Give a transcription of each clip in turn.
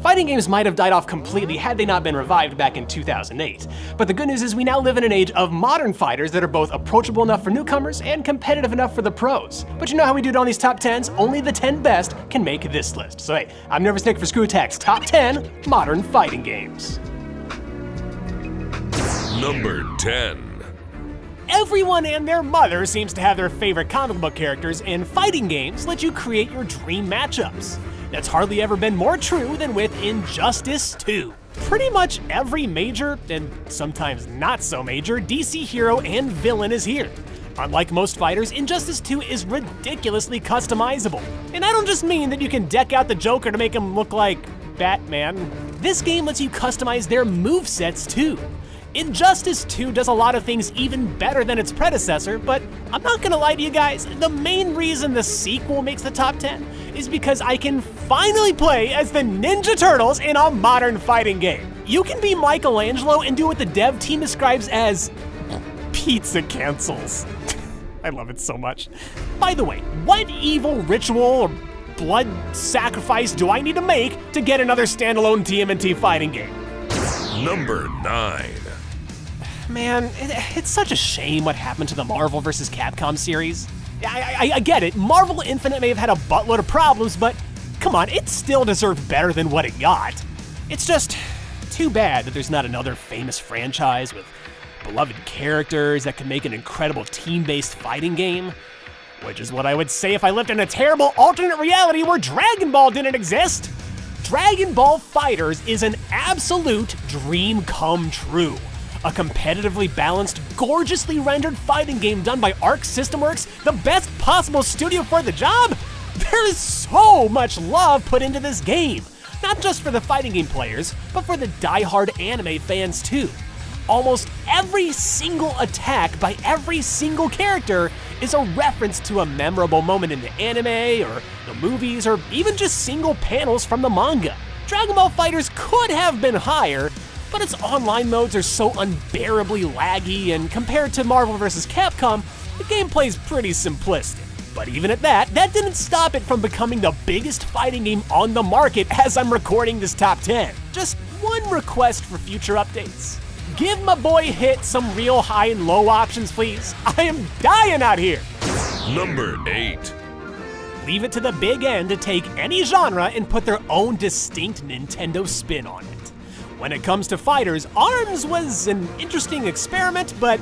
Fighting games might have died off completely had they not been revived back in 2008. But the good news is we now live in an age of modern fighters that are both approachable enough for newcomers and competitive enough for the pros. But you know how we do it on these top 10s? Only the 10 best can make this list. So hey, I'm Nervous Nick for Screw Attack's Top 10 Modern Fighting Games. Number 10. Everyone and their mother seems to have their favorite comic book characters, and fighting games let you create your dream matchups. That's hardly ever been more true than with Injustice 2. Pretty much every major, and sometimes not so major, DC hero and villain is here. Unlike most fighters, Injustice 2 is ridiculously customizable. And I don't just mean that you can deck out the Joker to make him look like Batman. This game lets you customize their movesets too. Injustice 2 does a lot of things even better than its predecessor, but I'm not gonna lie to you guys, the main reason the sequel makes the top 10 is because I can finally play as the Ninja Turtles in a modern fighting game. You can be Michelangelo and do what the dev team describes as pizza cancels. I love it so much. By the way, what evil ritual or blood sacrifice do I need to make to get another standalone TMNT fighting game? Number 9. Man, it's such a shame what happened to the Marvel vs. Capcom series. I get it, Marvel Infinite may have had a buttload of problems, but come on, it still deserved better than what it got. It's just too bad that there's not another famous franchise with beloved characters that could make an incredible team-based fighting game. Which is what I would say if I lived in a terrible alternate reality where Dragon Ball didn't exist. Dragon Ball FighterZ is an absolute dream come true. A competitively balanced, gorgeously rendered fighting game done by Arc System Works, the best possible studio for the job? There is so much love put into this game. Not just for the fighting game players, but for the die-hard anime fans too. Almost every single attack by every single character is a reference to a memorable moment in the anime or the movies or even just single panels from the manga. Dragon Ball FighterZ could have been higher, but its online modes are so unbearably laggy, and compared to Marvel vs. Capcom, the gameplay's pretty simplistic. But even at that didn't stop it from becoming the biggest fighting game on the market as I'm recording this top 10. Just one request for future updates. Give my boy Hit some real high and low options, please. I am dying out here. Number 8. Leave it to the big N to take any genre and put their own distinct Nintendo spin on it. When it comes to fighters, ARMS was an interesting experiment, but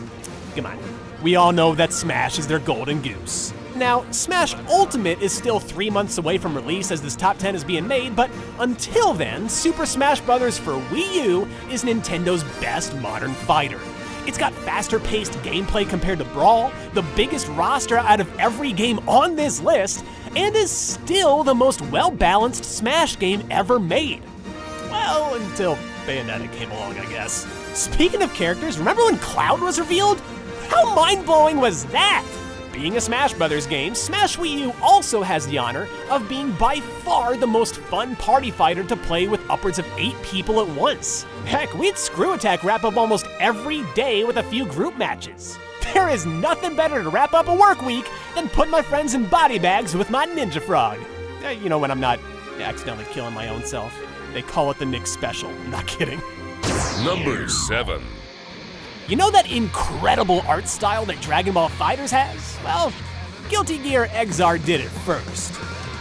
come on, we all know that Smash is their golden goose. Now, Smash Ultimate is still 3 months away from release as this top 10 is being made, but until then, Super Smash Bros. For Wii U is Nintendo's best modern fighter. It's got faster-paced gameplay compared to Brawl, the biggest roster out of every game on this list, and is still the most well-balanced Smash game ever made. Well, until Bayonetta came along, I guess. Speaking of characters, remember when Cloud was revealed? How mind-blowing was that? Being a Smash Brothers game, Smash Wii U also has the honor of being by far the most fun party fighter to play with upwards of 8 people at once. Heck, we'd Screw Attack wrap up almost every day with a few group matches. There is nothing better to wrap up a work week than put my friends in body bags with my Ninja Frog. You know, when I'm not accidentally killing my own self. They call it the Nick Special. I'm not kidding. Number 7. You know that incredible art style that Dragon Ball FighterZ has? Well, Guilty Gear XR did it first.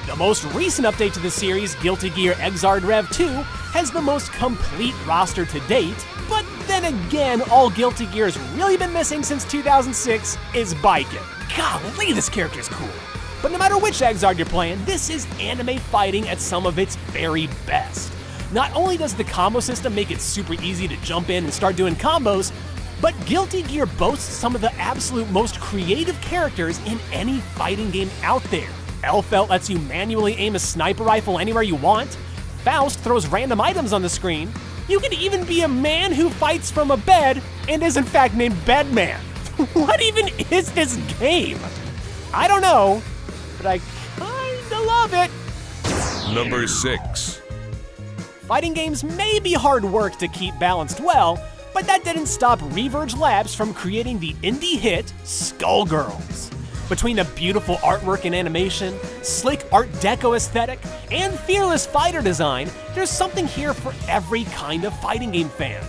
The most recent update to the series, Guilty Gear XRD REV 2, has the most complete roster to date, but then again, all Guilty Gear's really been missing since 2006 is Biken. Golly, this character's cool. But no matter which XR you're playing, this is anime fighting at some of its very best. Not only does the combo system make it super easy to jump in and start doing combos, but Guilty Gear boasts some of the absolute most creative characters in any fighting game out there. Elfelt lets you manually aim a sniper rifle anywhere you want. Faust throws random items on the screen. You can even be a man who fights from a bed and is in fact named Bedman. What even is this game? I don't know, but I kinda love it. Number 6. Fighting games may be hard work to keep balanced well, but that didn't stop Reverge Labs from creating the indie hit Skullgirls. Between the beautiful artwork and animation, slick Art Deco aesthetic, and fearless fighter design, there's something here for every kind of fighting game fan.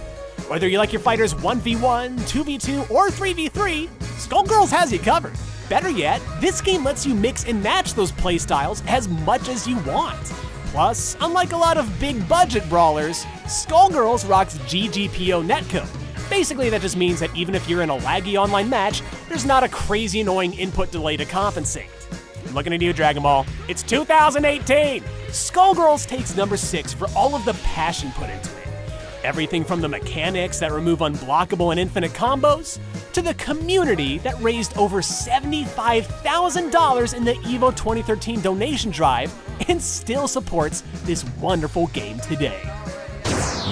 Whether you like your fighters 1v1, 2v2, or 3v3, Skullgirls has you covered. Better yet, this game lets you mix and match those playstyles as much as you want. Plus, unlike a lot of big budget brawlers, Skullgirls rocks GGPO netcode. Basically, that just means that even if you're in a laggy online match, there's not a crazy annoying input delay to compensate. I'm looking at you, Dragon Ball. It's 2018! Skullgirls takes number 6 for all of the passion put into it. Everything from the mechanics that remove unblockable and infinite combos, to the community that raised over $75,000 in the EVO 2013 donation drive and still supports this wonderful game today.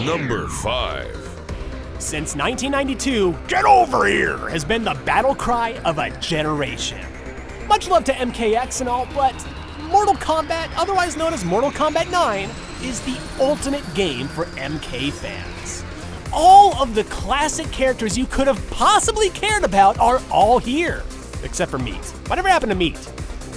Number 5. Since 1992, Get Over Here has been the battle cry of a generation. Much love to MKX and all, but Mortal Kombat, otherwise known as Mortal Kombat 9, is the ultimate game for MK fans. All of the classic characters you could have possibly cared about are all here, except for Meat. Whatever happened to Meat?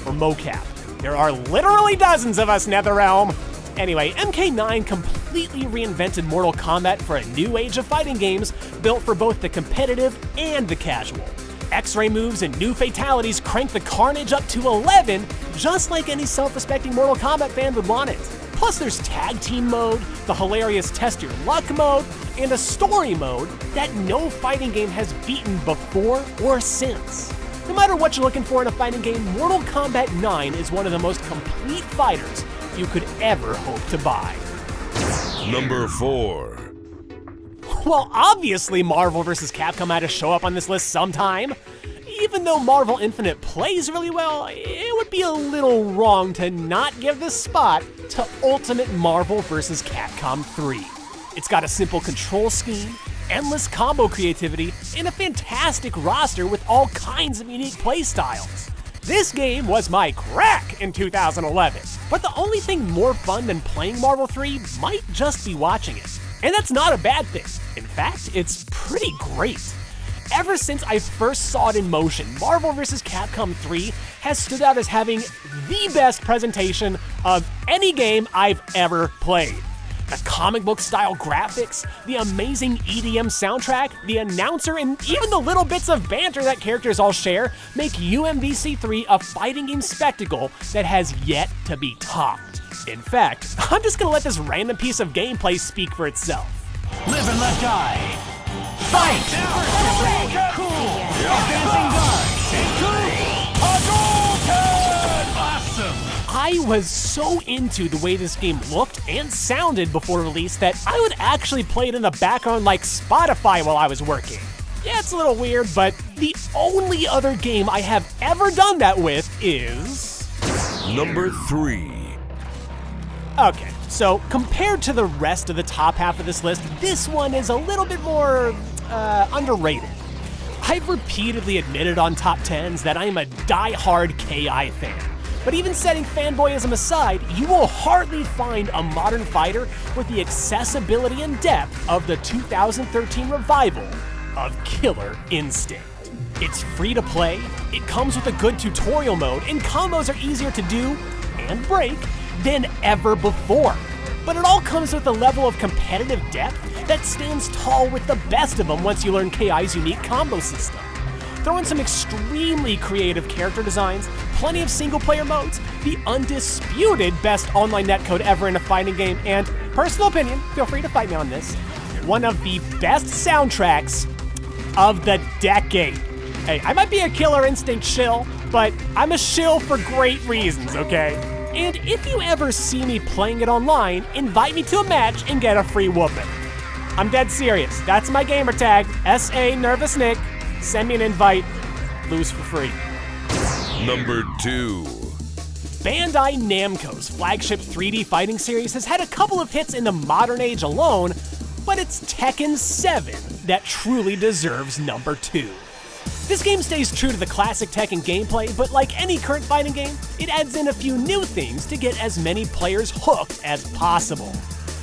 Or Mocap? There are literally dozens of us, NetherRealm. Anyway, MK9 completely reinvented Mortal Kombat for a new age of fighting games built for both the competitive and the casual. X-ray moves and new fatalities crank the carnage up to 11, just like any self-respecting Mortal Kombat fan would want it. Plus there's tag team mode, the hilarious test your luck mode, and a story mode that no fighting game has beaten before or since. No matter what you're looking for in a fighting game, Mortal Kombat 9 is one of the most complete fighters you could ever hope to buy. Number 4. Well, obviously Marvel vs. Capcom had to show up on this list sometime. Even though Marvel Infinite plays really well, it would be a little wrong to not give this spot to Ultimate Marvel vs. Capcom 3. It's got a simple control scheme, endless combo creativity, and a fantastic roster with all kinds of unique playstyles. This game was my crack in 2011, but the only thing more fun than playing Marvel 3 might just be watching it. And that's not a bad thing. In fact, it's pretty great. Ever since I first saw it in motion, Marvel vs. Capcom 3 has stood out as having the best presentation of any game I've ever played. The comic book style graphics, the amazing EDM soundtrack, the announcer, and even the little bits of banter that characters all share make UMVC3 a fighting game spectacle that has yet to be topped. In fact, I'm just gonna let this random piece of gameplay speak for itself. Live and let die. Fight! Cool! Advancing guard! Awesome! I was so into the way this game looked and sounded before release that I would actually play it in the background like Spotify while I was working. Yeah, it's a little weird, but the only other game I have ever done that with is... Number 3. Okay, so compared to the rest of the top half of this list, this one is a little bit more underrated. I've repeatedly admitted on top 10s that I am a die-hard KI fan. But even setting fanboyism aside, you will hardly find a modern fighter with the accessibility and depth of the 2013 revival of Killer Instinct. It's free to play, it comes with a good tutorial mode, and combos are easier to do and break than ever before. But it all comes with a level of competitive depth that stands tall with the best of them once you learn KI's unique combo system. Throw in some extremely creative character designs, plenty of single-player modes, the undisputed best online netcode ever in a fighting game, and, personal opinion, feel free to fight me on this, one of the best soundtracks of the decade. Hey, I might be a Killer Instinct shill, but I'm a shill for great reasons, okay? And if you ever see me playing it online, invite me to a match and get a free whooping. I'm dead serious. That's my gamer tag, SA Nervous Nick. Send me an invite, lose for free. Number 2. Bandai Namco's flagship 3D fighting series has had a couple of hits in the modern age alone, but it's Tekken 7 that truly deserves number 2. This game stays true to the classic Tekken gameplay, but like any current fighting game, it adds in a few new things to get as many players hooked as possible.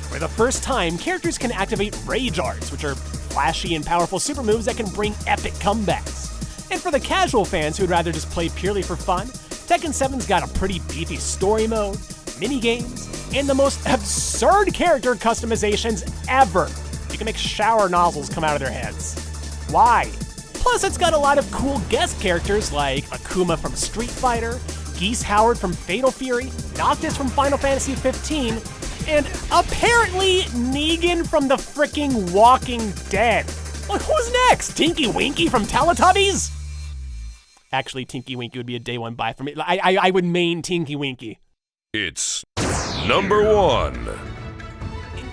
For the first time, characters can activate Rage Arts, which are flashy and powerful super moves that can bring epic comebacks. And for the casual fans who'd rather just play purely for fun, Tekken 7's got a pretty beefy story mode, mini-games, and the most absurd character customizations ever. You can make shower nozzles come out of their heads. Why? Plus, it's got a lot of cool guest characters like Akuma from Street Fighter, Geese Howard from Fatal Fury, Noctis from Final Fantasy 15, and apparently Negan from the fricking Walking Dead. Well, who's next? Tinky Winky from Teletubbies? Actually, Tinky Winky would be a day one buy for me. I would main Tinky Winky. It's number 1.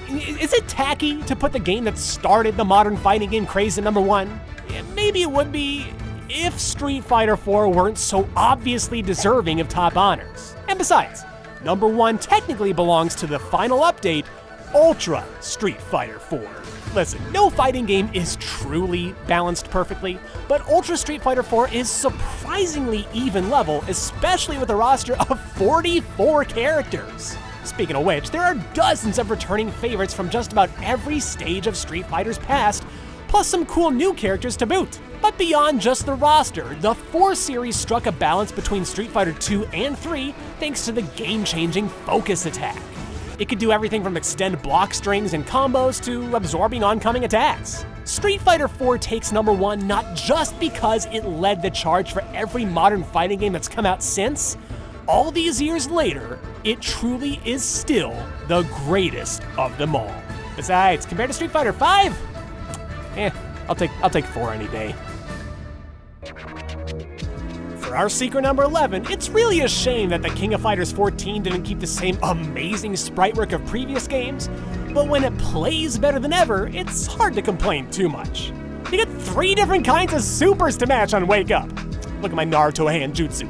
Is it tacky to put the game that started the modern fighting game craze at number 1? Yeah, maybe it would be if Street Fighter 4 weren't so obviously deserving of top honors. And besides, number 1 technically belongs to the final update, Ultra Street Fighter 4. Listen, no fighting game is truly balanced perfectly, but Ultra Street Fighter 4 is surprisingly even level, especially with a roster of 44 characters. Speaking of which, there are dozens of returning favorites from just about every stage of Street Fighter's past, plus some cool new characters to boot. But beyond just the roster, the 4 series struck a balance between Street Fighter 2 and 3 thanks to the game-changing focus attack. It could do everything from extend block strings and combos to absorbing oncoming attacks. Street Fighter 4 takes number 1 not just because it led the charge for every modern fighting game that's come out since. All these years later, it truly is still the greatest of them all. Besides, compared to Street Fighter 5, I'll take 4 any day. For our secret number 11, it's really a shame that the King of Fighters 14 didn't keep the same amazing sprite work of previous games, but when it plays better than ever, it's hard to complain too much. You get 3 different kinds of supers to match on Wake Up. Look at my Naruto hand jutsu.